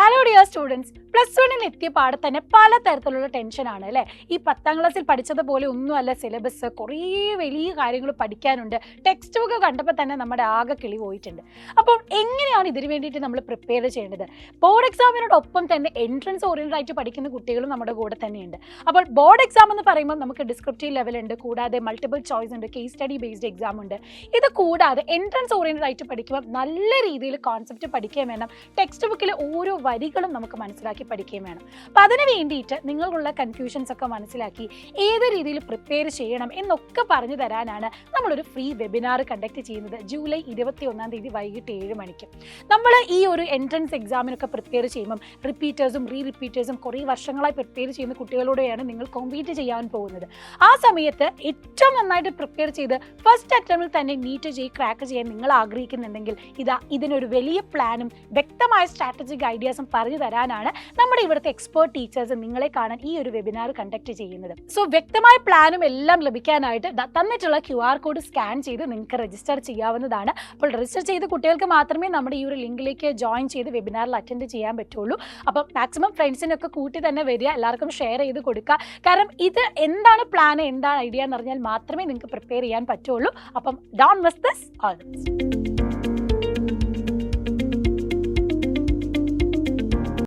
Hello dear students, plus വണ്ണിൽ എത്തിയ പാടെ തന്നെ പലതരത്തിലുള്ള ടെൻഷനാണ് അല്ലേ. ഈ 10ാം ക്ലാസ്സിൽ പഠിച്ചതുപോലെ ഒന്നുമല്ല സിലബസ്, കുറേ വലിയ കാര്യങ്ങൾ പഠിക്കാനുണ്ട്. ടെക്സ്റ്റ് ബുക്ക് കണ്ടപ്പോൾ തന്നെ നമ്മുടെ ആകെ കിളി പോയിട്ടുണ്ട്. അപ്പോൾ എങ്ങനെയാണ് ഇതിന് വേണ്ടിയിട്ട് നമ്മൾ പ്രിപ്പയർ ചെയ്യേണ്ടത്? ബോർഡ് എക്സാമിനോടൊപ്പം തന്നെ എൻട്രൻസ് ഓറിയൻറ്റഡ് ആയിട്ട് പഠിക്കുന്ന കുട്ടികളും നമ്മുടെ കൂടെ തന്നെയുണ്ട്. അപ്പോൾ ബോർഡ് എക്സാം എന്ന് പറയുമ്പോൾ നമുക്ക് ഡിസ്ക്രിപ്റ്റീവ് ലെവൽ ഉണ്ട്, കൂടാതെ മൾട്ടിപ്പിൾ ചോയ്സ് ഉണ്ട്, കേസ് സ്റ്റഡി ബേസ്ഡ് എക്സാം ഉണ്ട്. ഇത് കൂടാതെ എൻട്രൻസ് ഓറിയൻറ്റഡ് ആയിട്ട് പഠിക്കുമ്പോൾ നല്ല രീതിയിൽ കോൺസെപ്റ്റ് പഠിക്കുകയും വേണം, ടെക്സ്റ്റ് ബുക്കിൽ ഓരോ വരികളും നമുക്ക് മനസ്സിലാക്കി പഠിക്കുകയും വേണം. അപ്പം അതിന് വേണ്ടിയിട്ട് നിങ്ങൾക്കുള്ള കൺഫ്യൂഷൻസ് ഒക്കെ മനസ്സിലാക്കി ഏത് രീതിയിൽ പ്രിപ്പയർ ചെയ്യണം എന്നൊക്കെ പറഞ്ഞു തരാനാണ് നമ്മളൊരു ഫ്രീ വെബിനാർ കണ്ടക്ട് ചെയ്യുന്നത് ജൂലൈ 21-ാം തീയതി വൈകിട്ട് 7 മണിക്ക്. നമ്മൾ ഈ ഒരു എൻട്രൻസ് എക്സാമിനൊക്കെ പ്രിപ്പയർ ചെയ്യുമ്പം റിപ്പീറ്റേഴ്സും റിപ്പീറ്റേഴ്സും കുറേ വർഷങ്ങളായി പ്രിപ്പയർ ചെയ്യുന്ന കുട്ടികളോടെയാണ് നിങ്ങൾ കോമ്പീറ്റ് ചെയ്യാൻ പോകുന്നത്. ആ സമയത്ത് ഏറ്റവും നന്നായിട്ട് പ്രിപ്പയർ ചെയ്ത് ഫസ്റ്റ് അറ്റംപ്റ്റിൽ തന്നെ നീറ്റ് ക്രാക്ക് ചെയ്യാൻ നിങ്ങൾ ആഗ്രഹിക്കുന്നുണ്ടെങ്കിൽ ഇതിനൊരു വലിയ പ്ലാനും വ്യക്തമായ സ്ട്രാറ്റജിക് ഐഡിയാസും പറഞ്ഞു തരാനാണ് നമ്മുടെ ഇവിടുത്തെ എക്സ്പേർട്ട് ടീച്ചേഴ്സ് നിങ്ങളെ കാണാൻ ഈ ഒരു വെബിനാർ കണ്ടക്ട് ചെയ്യുന്നത്. സോ വ്യക്തമായ പ്ലാനും എല്ലാം ലഭിക്കാനായിട്ട് തന്നിട്ടുള്ള QR കോഡ് സ്കാൻ ചെയ്ത് നിങ്ങൾക്ക് രജിസ്റ്റർ ചെയ്യാവുന്നതാണ്. അപ്പോൾ രജിസ്റ്റർ ചെയ്ത കുട്ടികൾക്ക് മാത്രമേ നമ്മുടെ ഈ ഒരു ലിങ്കിലേക്ക് ജോയിൻ ചെയ്ത് വെബിനാറിൽ അറ്റൻഡ് ചെയ്യാൻ പറ്റുള്ളൂ. അപ്പം മാക്സിമം ഫ്രണ്ട്സിനൊക്കെ കൂട്ടി തന്നെ വരിക, എല്ലാവർക്കും ഷെയർ ചെയ്ത് കൊടുക്കുക. കാരണം ഇത് എന്താണ് പ്ലാൻ, എന്താണ് ഐഡിയ എന്ന് പറഞ്ഞാൽ മാത്രമേ നിങ്ങൾക്ക് പ്രിപ്പയർ ചെയ്യാൻ പറ്റുള്ളൂ. അപ്പം don't miss this. All the best.